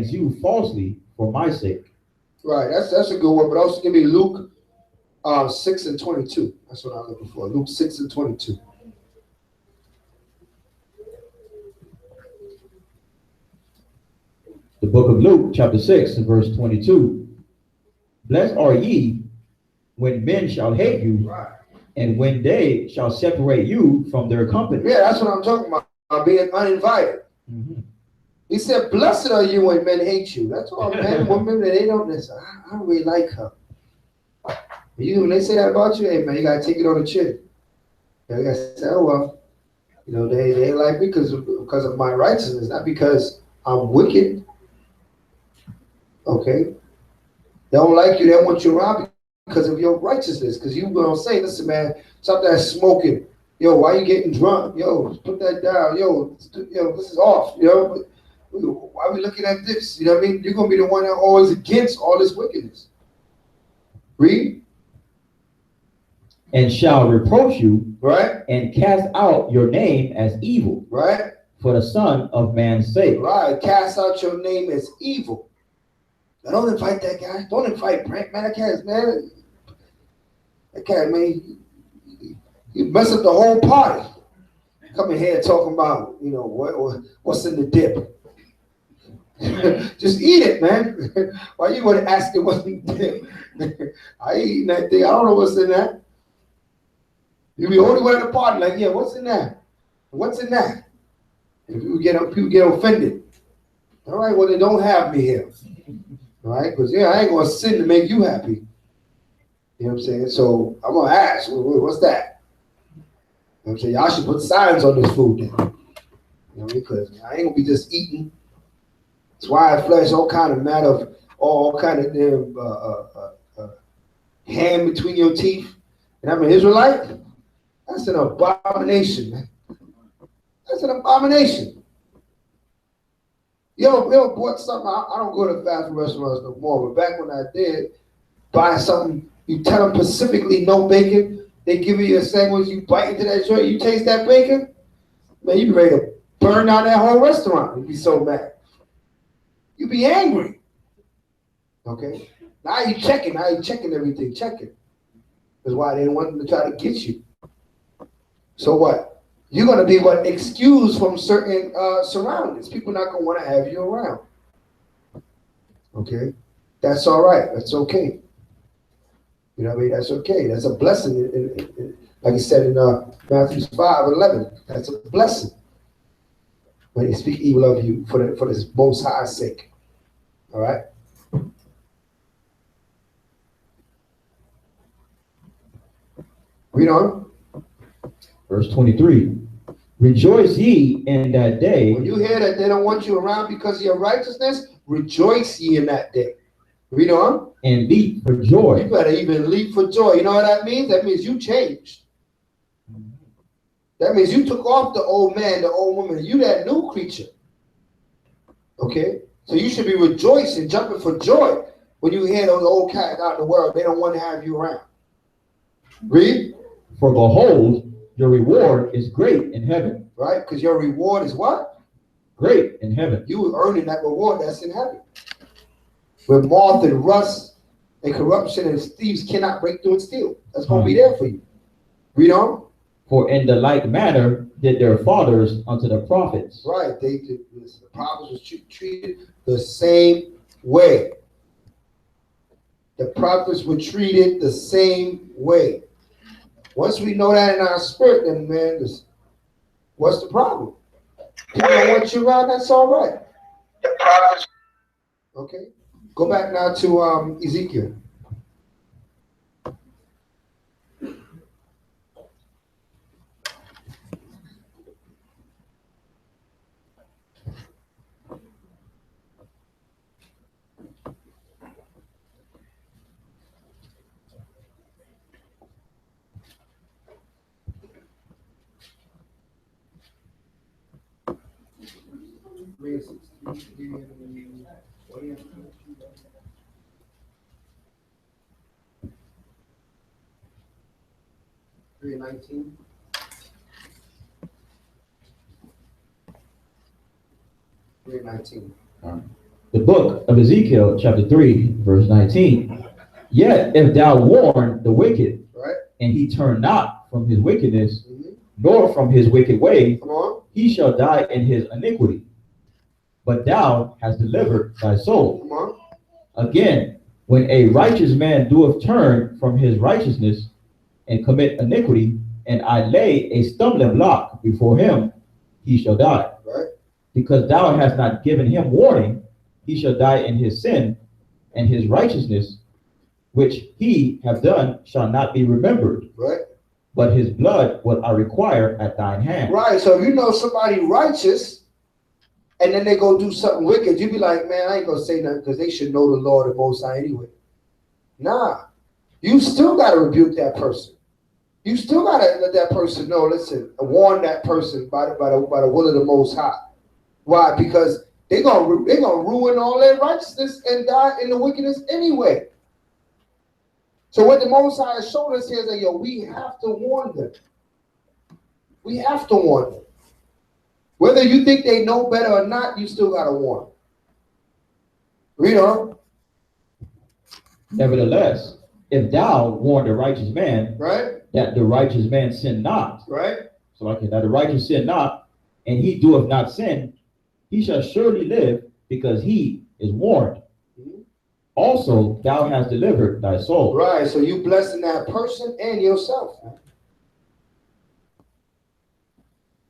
you falsely for my sake. Right, that's a good one. But also give me Luke 6:22. That's what I'm looking for. Luke 6:22. The book of Luke, chapter 6, and verse 22. Blessed are ye when men shall hate you, Right. and when they shall separate you from their company. Yeah, that's what I'm talking about. Being uninvited. Mhm. He said, "Blessed are you when men hate you." That's all men, women that they don't listen. I don't really like her. When they say that about you, hey man, you gotta take it on the chin. You gotta say, oh well, they ain't like me because of my righteousness, not because I'm wicked. Okay, they don't like you. They want you around because of your righteousness. Because you gonna say, listen, man, stop that smoking. Yo, why you getting drunk? Yo, put that down. Yo, this is off. Why we looking at this? You know what I mean? You're gonna be the one that always against all this wickedness. Read. And shall reproach you, Right. and cast out your name as evil, Right. for the Son of Man's sake. Right. Cast out your name as evil. Now don't invite that guy. Don't invite Brent. Man, that cat, man. That cat, man, you mess up the whole party. Coming here talking about, what's in the dip. Just eat it, man. Why you want to ask it what's in the dip? I ain't eating that thing. I don't know what's in that. You be the only one at the party, like, yeah, what's in that? What's in that? And people get offended. All right, well, they don't have me here. All right, because I ain't gonna sin to make you happy. You know what I'm saying? So I'm gonna ask, what's that? You know what I'm saying? Y'all should put signs on this food then. You know what I mean? Because I ain't gonna be just eating swine flesh, all kind of matter, all kind of damn ham between your teeth. And I'm an Israelite. That's an abomination, man. That's an abomination. Yo, bought something. I don't go to fast food restaurants no more, but back when I did, buy something, you tell them specifically no bacon. They give you a sandwich, you bite into that joint, you taste that bacon, man, you be ready to burn down that whole restaurant. You'd be so mad. You'd be angry. Okay? Now you checking everything, checking. That's why they want them to try to get you. So what? You're gonna be excused from certain surroundings. People not gonna want to have you around. Okay? That's all right. That's okay. You know what I mean? That's okay. That's a blessing. Like he said in Matthew 5:11. That's a blessing when they speak evil of you for this most high sake. All right? Read on. Verse 23. Rejoice ye in that day. When you hear that they don't want you around because of your righteousness, rejoice ye in that day. Read on. And leap for joy. You better even leap for joy. You know what that means? That means you changed. That means you took off the old man, the old woman. You that new creature. Okay? So you should be rejoicing, jumping for joy when you hear those old cats out in the world. They don't want to have you around. Read. For behold, your reward is great in heaven. Right? Because your reward is what? Great in heaven. You are earning that reward that's in heaven. Where moth and rust and corruption and thieves cannot break through and steal. That's going to be there for you. Read on. For in the like manner did their fathers unto the prophets. Right. The prophets was treated the same way. The prophets were treated the same way. Once we know that in our spirit, then man, what's the problem? People don't want you around, that's all right. The prophets. Okay. Go back now to Ezekiel. Three 19. 3:19. The book of Ezekiel, chapter 3, verse 19. Yet if thou warn the wicked, right? And he turn not from his wickedness, Mm-hmm. nor from his wicked way, Come on. he shall die in his iniquity. But thou hast delivered thy soul. Come on. Again, when a righteous man doeth turn from his righteousness and commit iniquity, and I lay a stumbling block before him, he shall die. Right. Because thou hast not given him warning, he shall die in his sin, and his righteousness, which he have done, shall not be remembered. Right. But his blood will I require at thine hand. Right. So if you know somebody righteous, and then they go do something wicked, you be like, man, I ain't gonna say nothing because they should know the Lord the Most High anyway. Nah. You still gotta rebuke that person. You still gotta let that person know, listen, warn that person by the will of the Most High. Why? Because they're gonna ruin all their righteousness and die in the wickedness anyway. So what the Most High has shown us here is that, yo, we have to warn them. We have to warn them. Whether you think they know better or not, you still got to warn them. Read on. Nevertheless, if thou warn the righteous man, right, that the righteous man sin not, right, so like that the righteous sin not, and he doeth not sin, he shall surely live, because he is warned. Mm-hmm. Also, thou hast delivered thy soul. Right, so you blessing that person and yourself.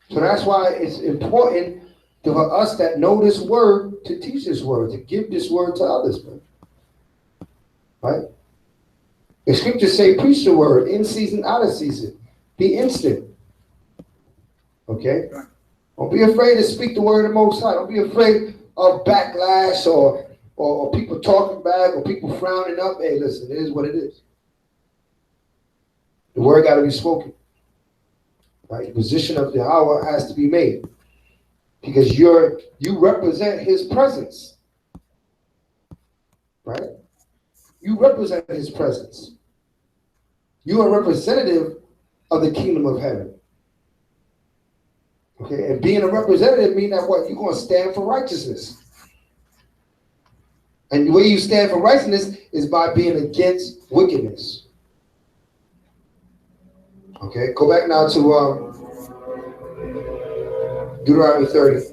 So that's why it's important for us that know this word to teach this word, to give this word to others, man. Right? The scriptures say, preach the word in season, out of season. Be instant. Okay? Don't be afraid to speak the word of the Most High. Don't be afraid of backlash or people talking back or people frowning up. Hey, listen, it is what it is. The word got to be spoken. Right? The position of the hour has to be made. Because you represent his presence. Right? You represent his presence. You are a representative of the kingdom of heaven. Okay, and being a representative means that what? You're going to stand for righteousness. And the way you stand for righteousness is by being against wickedness. Okay, go back now to Deuteronomy 30.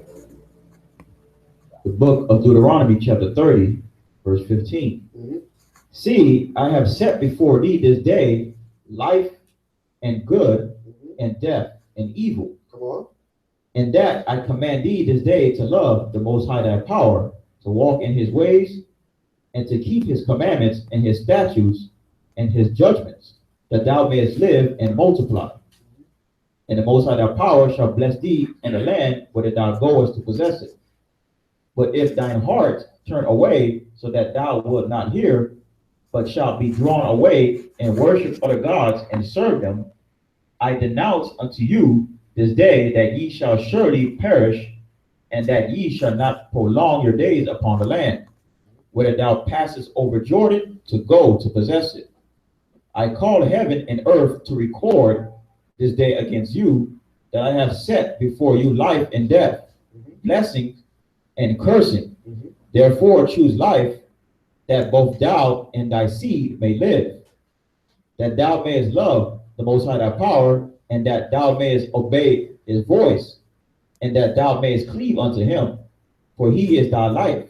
The book of Deuteronomy, chapter 30, verse 15. Mm-hmm. See, I have set before thee this day life and good, and death and evil. Come on. And that I command thee this day to love the Most High thy power, to walk in his ways, and to keep his commandments and his statutes and his judgments, that thou mayest live and multiply. And the Most High thy power shall bless thee in the land whither thou goest to possess it. But if thine heart turn away, so that thou wilt not hear, but shalt be drawn away and worship other gods and serve them, I denounce unto you this day that ye shall surely perish, and that ye shall not prolong your days upon the land, whether thou passest over Jordan to go to possess it. I call heaven and earth to record this day against you, that I have set before you life and death, blessings and cursing. Therefore choose life, that both thou and thy seed may live, that thou mayest love the Most High thy power, and that thou mayest obey his voice, and that thou mayest cleave unto him, for he is thy life,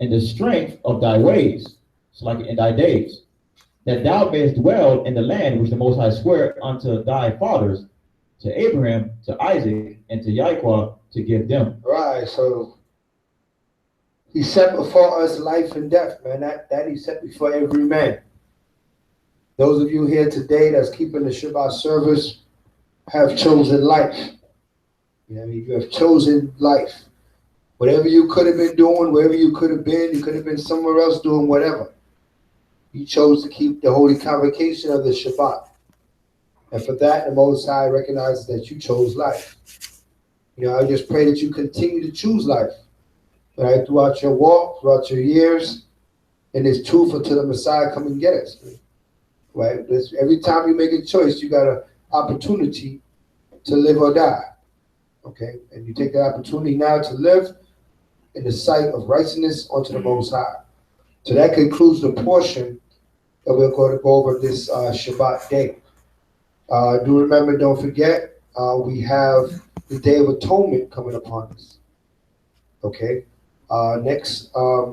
and the strength of thy ways, so like in thy days, that thou mayest dwell in the land which the Most High sware unto thy fathers, to Abraham, to Isaac, and to Jacob, to give them. Right, so he set before us life and death, man. That he set before every man. Those of you here today that's keeping the Shabbat service have chosen life. You know what I mean? You have chosen life. Whatever you could have been doing, wherever you could have been somewhere else doing whatever. You chose to keep the holy convocation of the Shabbat. And for that, the Most High recognizes that you chose life. You know, I just pray that you continue to choose life. Right? Throughout your walk, throughout your years, and it's truthful until the Messiah come and get us. Right? Every time you make a choice, you got an opportunity to live or die. Okay? And you take that opportunity now to live, in the sight of righteousness unto the Most High. So that concludes the portion that we're going to go over this Shabbat day. Do remember, don't forget, we have the Day of Atonement coming upon us. Okay? Next, right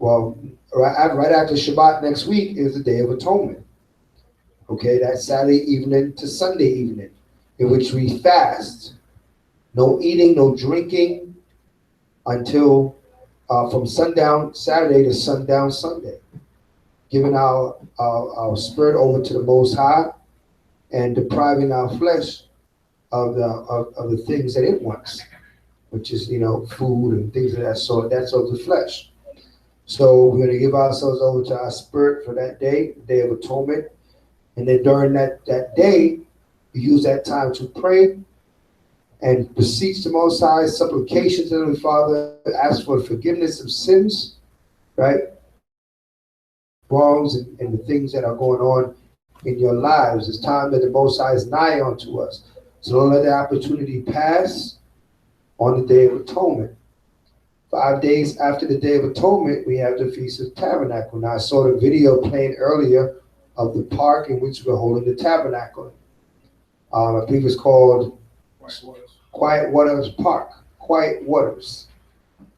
after Shabbat next week is the Day of Atonement. Okay, that's Saturday evening to Sunday evening, in which we fast. No eating, no drinking until from sundown Saturday to sundown Sunday. Giving our spirit over to the Most High and depriving our flesh of the things that it wants, which is, food and things of that sort. That's of the flesh. So we're going to give ourselves over to our spirit for that day, the Day of Atonement. And then during that day, we use that time to pray and beseech the Most High, supplications to the Father, ask for forgiveness of sins, right? Wrongs and the things that are going on in your lives. It's time that the Most High is nigh unto us. So don't let the opportunity pass on the Day of Atonement. 5 days after the Day of Atonement, we have the Feast of Tabernacle. Now, I saw the video playing earlier of the park in which we're holding the tabernacle. I believe it's called Quiet Waters Park. Quiet Waters,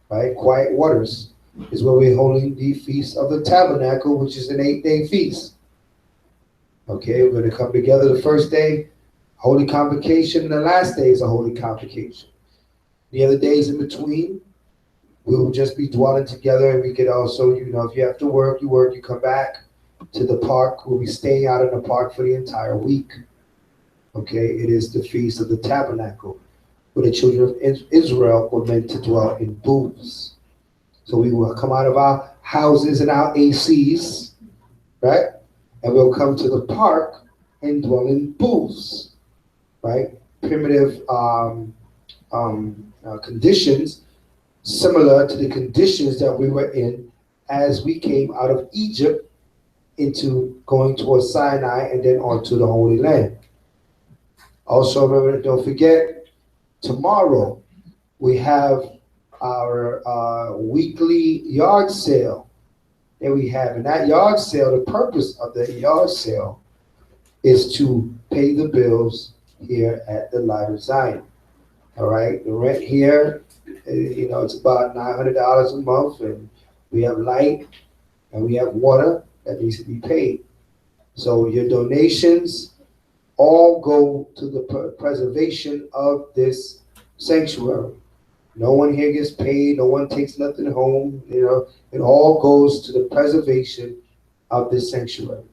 right? Quiet Waters is where we're holding the Feast of the Tabernacle, which is an 8-day feast. Okay, we're going to come together the first day, Holy Convocation, and the last day is a Holy Convocation. The other days in between, we will just be dwelling together, and we could also, if you have to work, you come back to the park. We'll be staying out in the park for the entire week. Okay, it is the Feast of the Tabernacle, where the children of Israel were meant to dwell in booths. So we will come out of our houses and our ACs, right? And we'll come to the park and dwell in booths, right? Primitive conditions similar to the conditions that we were in as we came out of Egypt into going towards Sinai and then onto the Holy Land. Also, remember, don't forget, tomorrow we have our weekly yard sale that we have. And that yard sale, the purpose of the yard sale is to pay the bills here at the Light of Zion. All right, the rent here, it's about $900 a month, and we have light and we have water that needs to be paid. So your donations all go to the preservation of this sanctuary. No one here gets paid. No one takes nothing home. It all goes to the preservation of this sanctuary.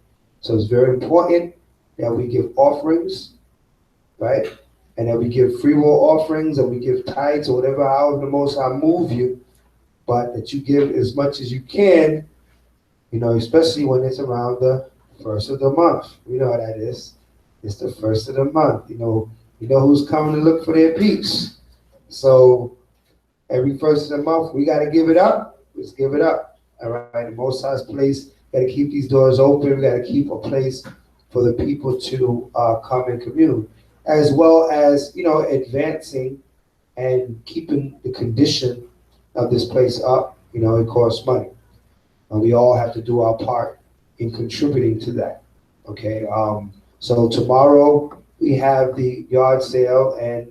So it's very important that we give offerings, right? And that we give free will offerings, and we give tithes, or whatever, however the Most High move you, but that you give as much as you can, especially when it's around the first of the month. We know how that is. It's the first of the month. You know who's coming to look for their peace. So every first of the month, we got to give it up. Let's give it up. All right. The Most High's place, got to keep these doors open. We got to keep a place for the people to come and commune, as well as, advancing and keeping the condition of this place up. It costs money. And we all have to do our part in contributing to that. Okay. So tomorrow we have the yard sale, and,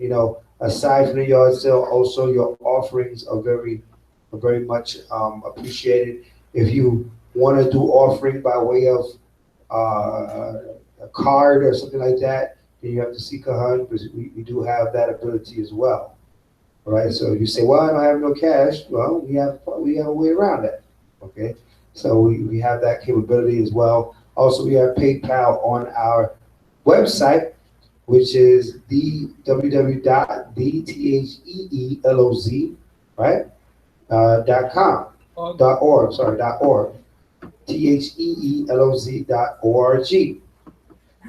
aside from the yard sale, also your offerings are very much appreciated. If you want to do offering by way of a card or something like that, then you have to seek a hun, because we do have that ability as well. All right. So you say, well, I don't have no cash. Well, we have a way around that. Okay. So we have that capability as well. Also, we have PayPal on our website, which is the www.theeeloz, right? .com, .org, .org, theeeloz.org.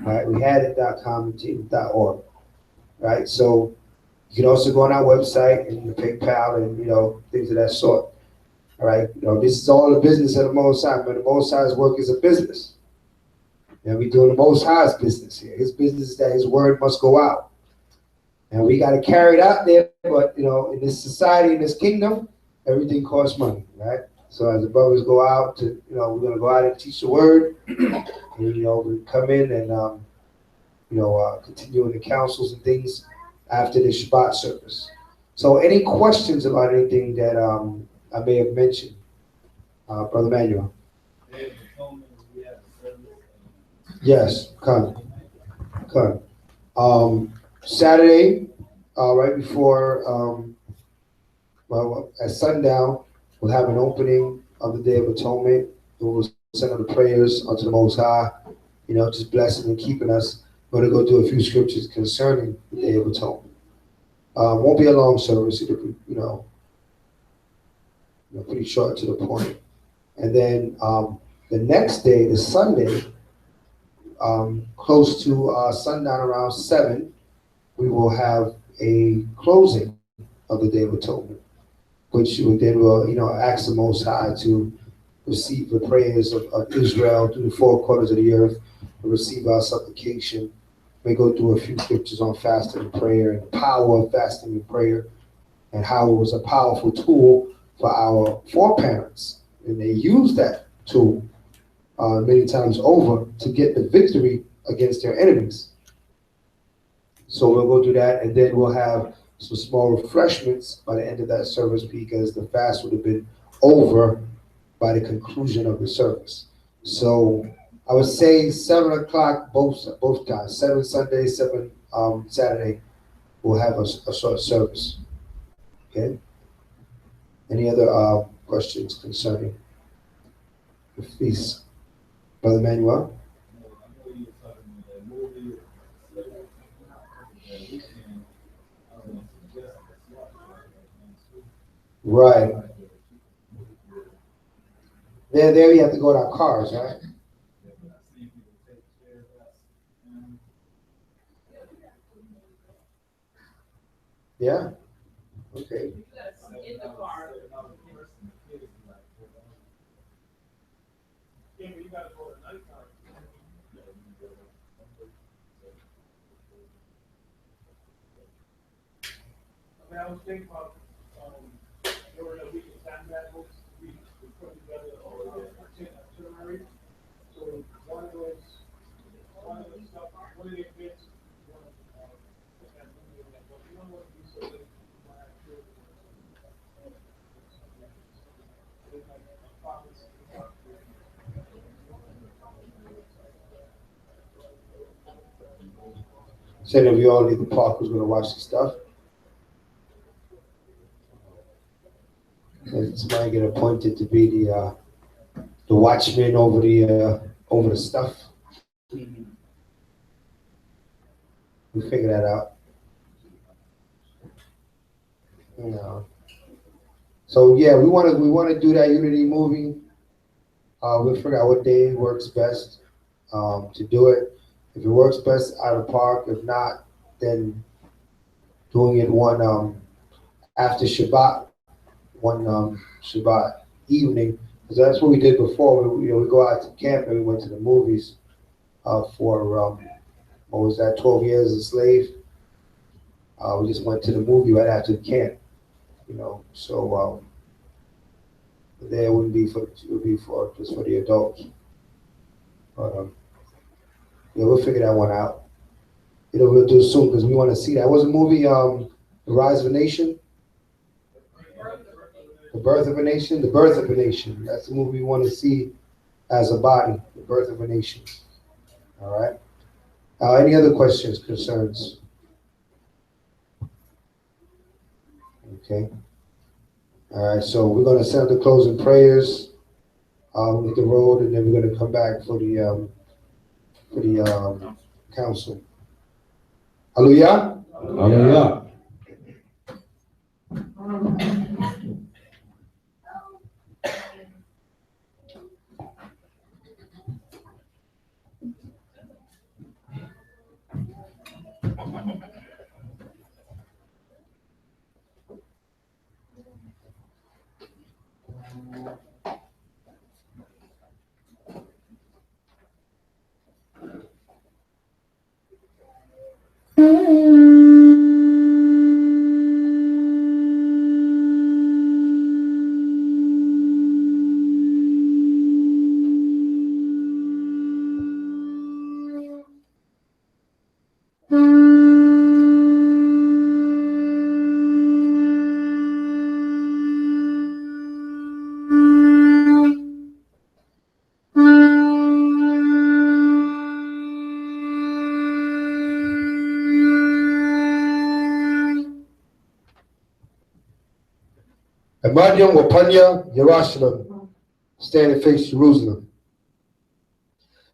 Right, we had it .com and .org. Right, so you can also go on our website and PayPal and things of that sort. All right, this is all the business of the Most High. But the Most High's work is a business. And we're doing the Most High's business here. His business is that His word must go out. And we got to carry it out there, but in this society, in this kingdom, everything costs money, right? So as the brothers go out to, we're gonna go out and teach the word, and we come in and continue in the councils and things after the Shabbat service. So any questions about anything that I may have mentioned, Brother Manuel? Yes, come. Saturday, right before, at sundown, we'll have an opening of the Day of Atonement. We'll send up the prayers unto the Most High, just blessing and keeping us. We're going to go through a few scriptures concerning the Day of Atonement. Won't be a long service. It'll be, pretty short to the point. And then the next day, the Sunday, close to sundown around 7, we will have a closing of the Day of Atonement, which then will, ask the Most High to receive the prayers of Israel through the 4 quarters of the earth, and receive our supplication. We go through a few scriptures on fasting and prayer, and the power of fasting and prayer, and how it was a powerful tool for our foreparents, and they used that tool many times over to get the victory against their enemies. So we'll go through that, and then we'll have some small refreshments by the end of that service, because the fast would have been over by the conclusion of the service. So I would say 7 o'clock both times, 7 Sunday, 7 Saturday, we'll have a short service. Okay. Any other questions concerning the feast, Brother Manuel? Right. There we have to go to our cars, right? Yeah. Okay. I was thinking about during the week of time that we put together our itinerary. So one of the stuff, one of the events, put that movie in there. But you know what we said that we might have to do with like a promise. Said if you all leave the park, who's gonna watch the stuff? And somebody get appointed to be the watchman over the stuff. We figure that out. So yeah, we want to do that Unity movie. We'll figure out what day works best to do it. If it works best out of the park, if not, then doing it one after Shabbat, one Shabbat evening, because that's what we did before. We go out to camp and we went to the movies for what was that, 12 Years a Slave. We just went to the movie right after the camp, so there wouldn't be for, it would be for just for the adults. But we'll figure that one out. We'll do it soon because we want to see that. What was the movie, The Rise of a Nation? The Birth of a Nation? The Birth of a Nation. That's the movie we want to see as a body, The Birth of a Nation. All right. Any other questions, concerns? Okay. All right, so we're going to send the closing prayers, hit the road, and then we're going to come back for the council. Hallelujah. Hallelujah. Madian Wapanya Jerusalem. Stand and face Jerusalem.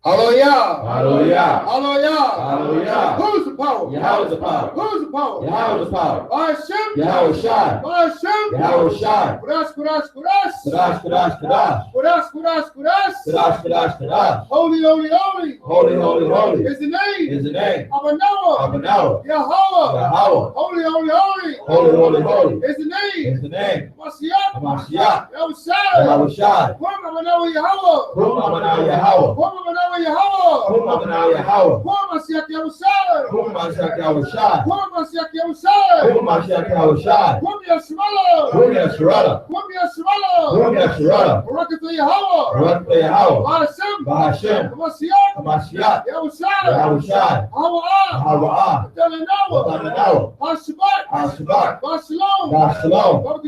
Hallelujah. Hallelujah. Hallelujah. Hallelujah. Who's the power? Yahweh's the power. Who's the power? Yahweh's the power. Hashem. Yahweh Shai. Hashem. Yahweh Shai. Kudas, kudas, kudas. Kadash, Kadash, Kadash. Kudas, kudas, kudas. Kadash, Kadash, Kadash. Holy, holy, holy. Holy, holy, holy. Is the name. Is the name. Abanawa. Abanawa. Yahweh. Yahweh. Holy, holy, holy. Holy, holy, holy. Is the name. Is the name. Mashiach. Mashiach. Yahushua. Yahweh Shai. Whom Abanawa Yahweh. Whom Abanawa Yahweh. Whom Abanawa Yahweh. Whom Abanawa Yahweh. Whom Mashiach Yahushua. Whom Mashiach Yahweh Shai. Whom Mashiach Yahushua. Whom Mashiach Yahweh Shai. Whom Yeshua. Whom Yeshurada. Whom Yeshua. Whom Yeshurada. Barakah to Yahweh. Barak to Yahweh. Hashem. Bahashem. Mashiach. Mashiach. Yahushua. Yahweh Shai. Hawa'ah. Hawa'ah. Talanawa. Talanawa. Hashabat. Hashabat. Bashalom. Bashalom. Barakah.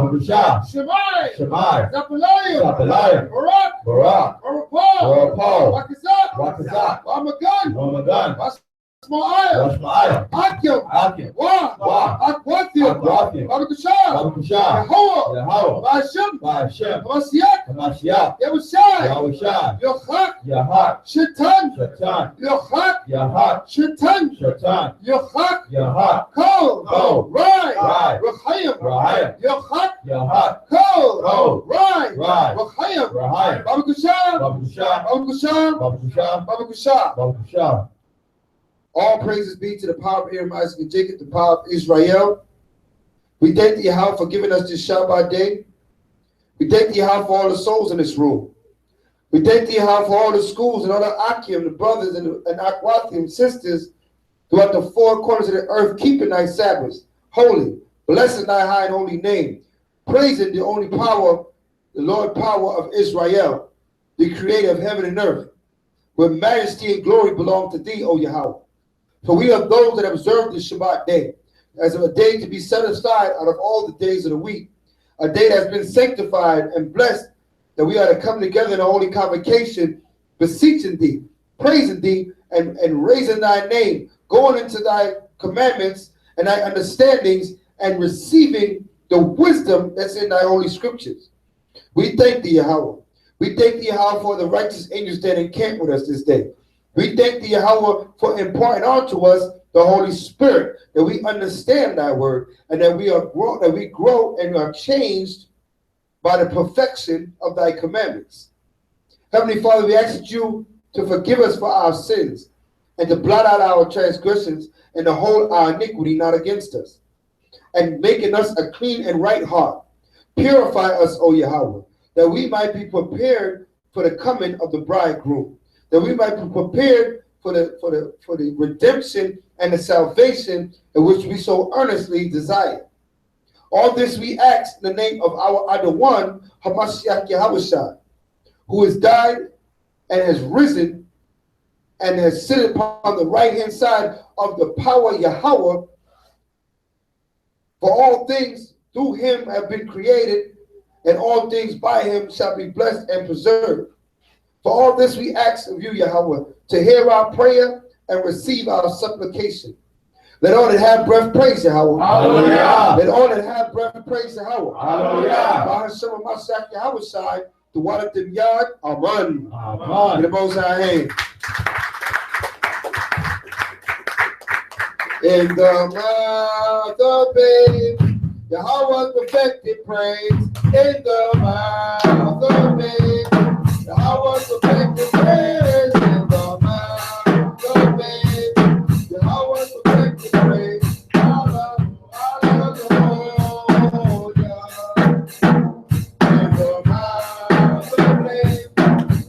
Barakah. Shemai. Shemai. Zapalayim. Zapalayim. Barak. Barak. Barakah. Barakah. Rakazat. Rakazat. Ramagan. Ramadan. Basmael. Bashmaiah. Akim. Akim. Wah. Wah. Akwathim. Akwathim. Barakah. Barakah. Yahweh. Yahweh. Bashem. Bahashem. Mashiach. Mashiach. Yahushua. Yahweh Shai. Yochak. Yahak. Shaitan. Shaitan. Yochak. Yahak. Shaitan. Shaitan. Yochak. Yahak. Kol. Kol. Rai. Rai. Rachayim. Rahayim. Yochak. Yahak. Kol. Kol. Rai. Rai. Rachayim. Rahayim. Barakah. Barakah. Barakah. Barakah. Barakah. Barakah. All praises be to the power of Abraham, Isaac, and Jacob, the power of Israel. We thank thee, Yahweh, for giving us this Shabbat day. We thank thee, Yahweh, for all the souls in this room. We thank thee, Yahweh, for all the schools and all the Akim, the brothers and Akwathim sisters throughout the four corners of the earth, keeping thy Sabbaths holy, blessing thy high and holy name, praising the only power, the Lord power of Israel, the creator of heaven and earth, where majesty and glory belong to thee, O Yahweh. For we are those that observe the Shabbat day as a day to be set aside out of all the days of the week, a day that's been sanctified and blessed, that we are to come together in a holy convocation, beseeching thee, praising thee, and raising thy name, going into thy commandments and thy understandings, and receiving the wisdom that's in thy holy scriptures. We thank thee, Yahweh. We thank thee, Yahweh, for the righteous angels that encamp with us this day. We thank thee, Yahweh, for imparting unto us the Holy Spirit, that we understand thy word, and that we grow and are changed by the perfection of thy commandments. Heavenly Father, we ask you to forgive us for our sins, and to blot out our transgressions, and to hold our iniquity not against us, and making us a clean and right heart. Purify us, O Yahweh, that we might be prepared for the coming of the bridegroom, that we might be prepared for the redemption and the salvation in which we so earnestly desire. All this we ask in the name of our other one, Hamashiach Yahushua, who has died and has risen and has sit upon the right-hand side of the power Yahweh. For all things through him have been created, and all things by him shall be blessed and preserved. For all this we ask of you, Yahweh, to hear our prayer and receive our supplication. Let all that have breath praise Yahweh. Hallelujah. Let all that have breath praise Yahweh. Hallelujah. Bahashem Mashiach Yahweh side, the water of the yard, Amen. Amen. In the Most High hand. In the mouth of babe, Yahweh's perfected praise. In the mouth of babe, Yahweh's perfected praise. In the mouth of babe, Yahweh's perfected praise. Hallelujah. In the mouth of babe,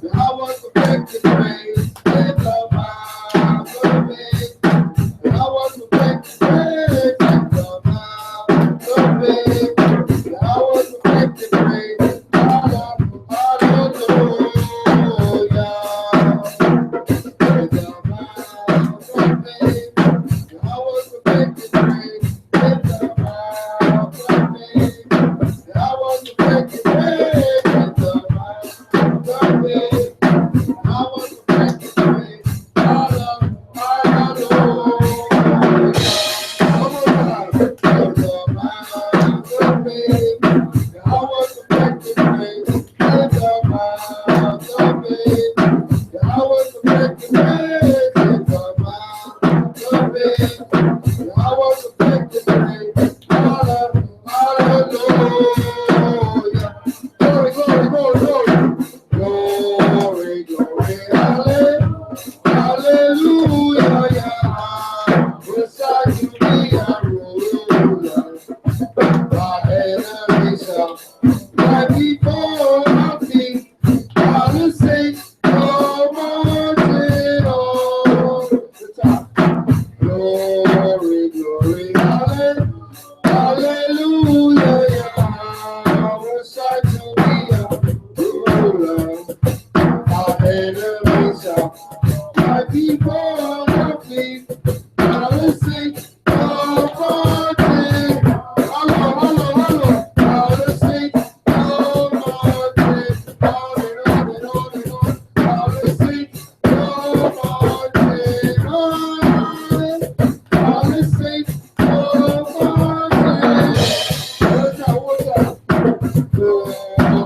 Yahweh's perfected praise. In the mouth of babe, Yahweh's perfected praise. In the mouth of babe, Yahweh's perfected praise.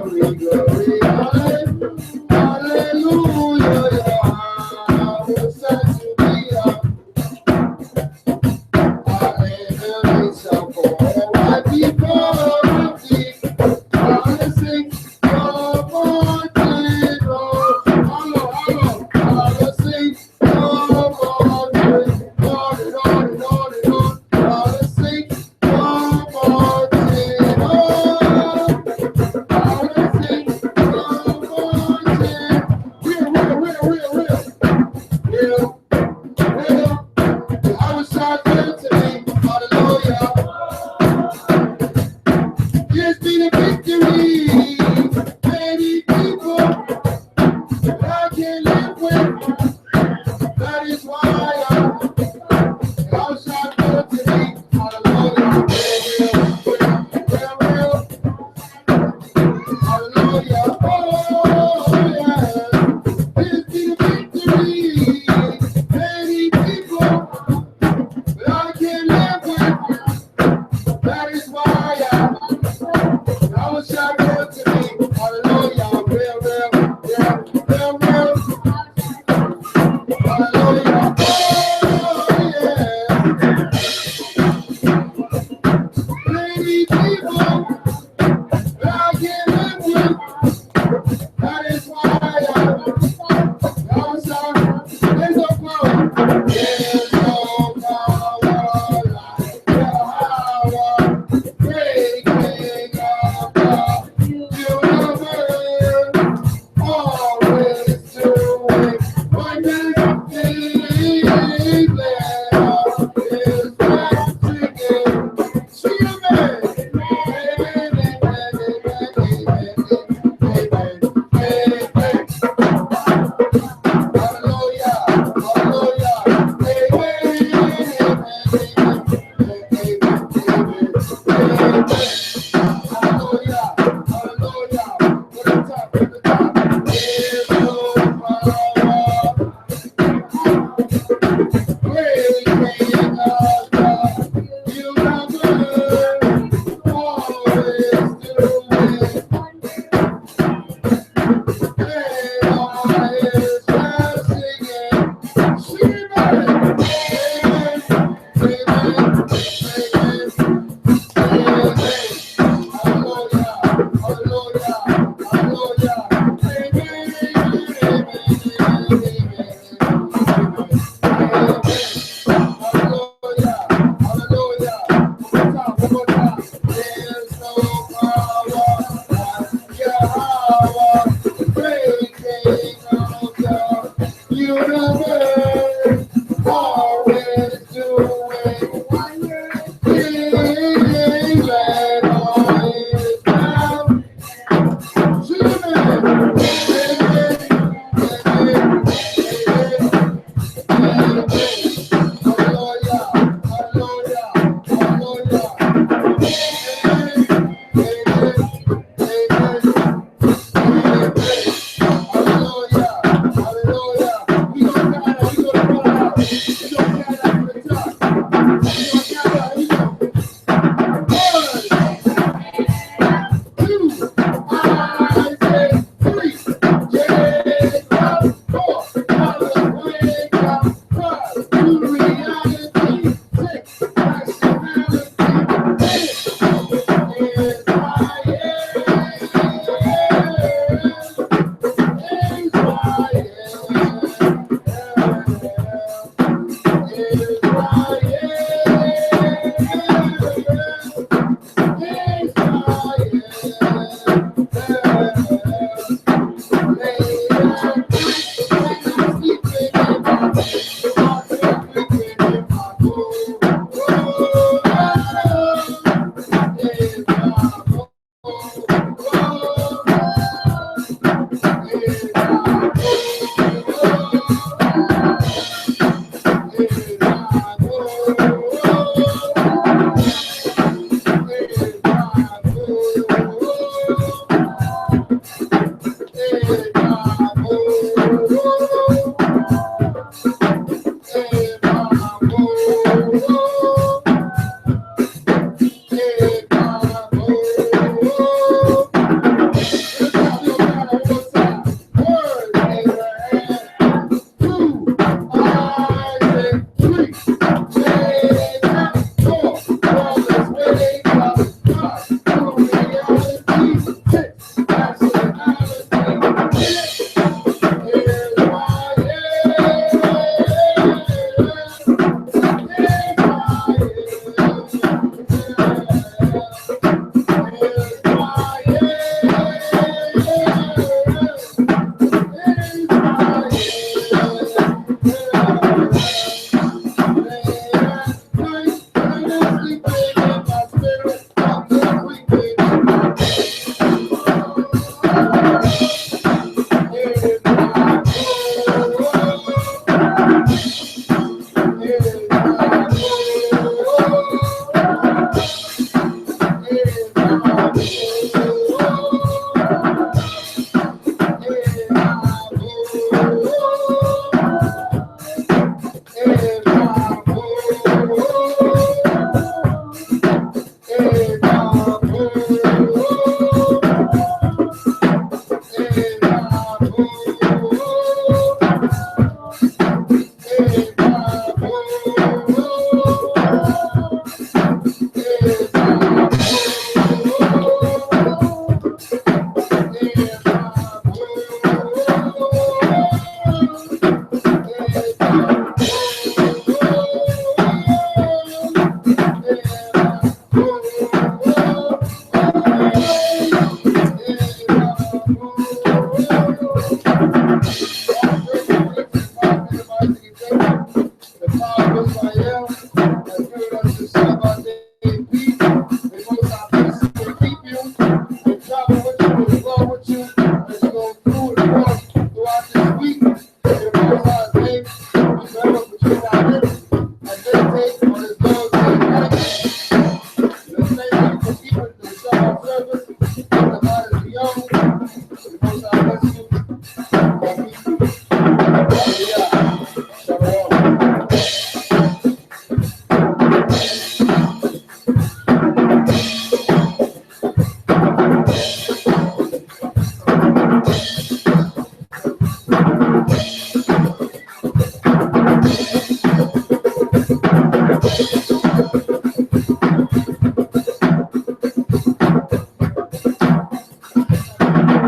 glory, glory, hallelujah, yeah. We're set to be up. Hallelujah, so for my people of thee. I'll sing your morning, oh, hello, I'll sing your morning, on. I'll sing your morning, oh. I'll sing your morning. Real. I was shot today, hallelujah. Gives me the victory. Many people that I can live with. That is why I was shot today, hallelujah. Real. Hallelujah. Oh, yeah. Gives me the victory. Many people that I can live with. That is why I was shot today. Hallelujah. Real. Hallelujah. Oh, yeah. Many people that I can live with. That is why I was shot. There's no power. There's no power like power. Great King of the universe. Always doing wonderful things. There is magic. Sweet man.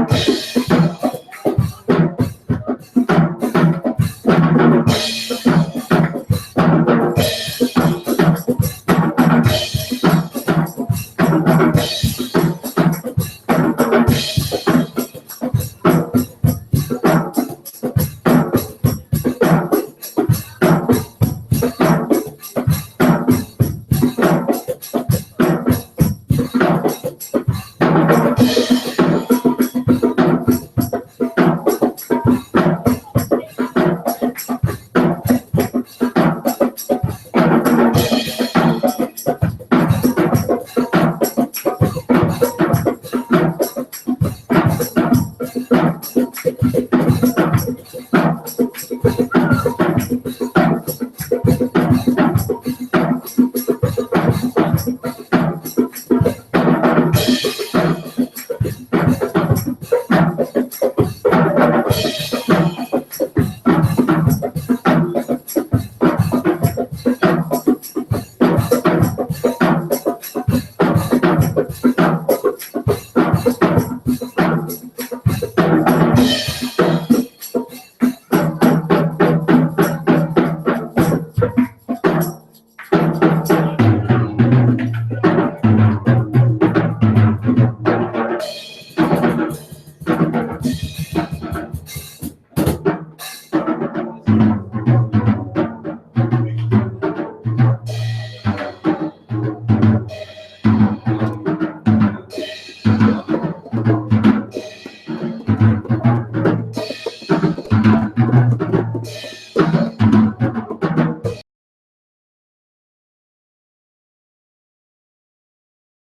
Amen.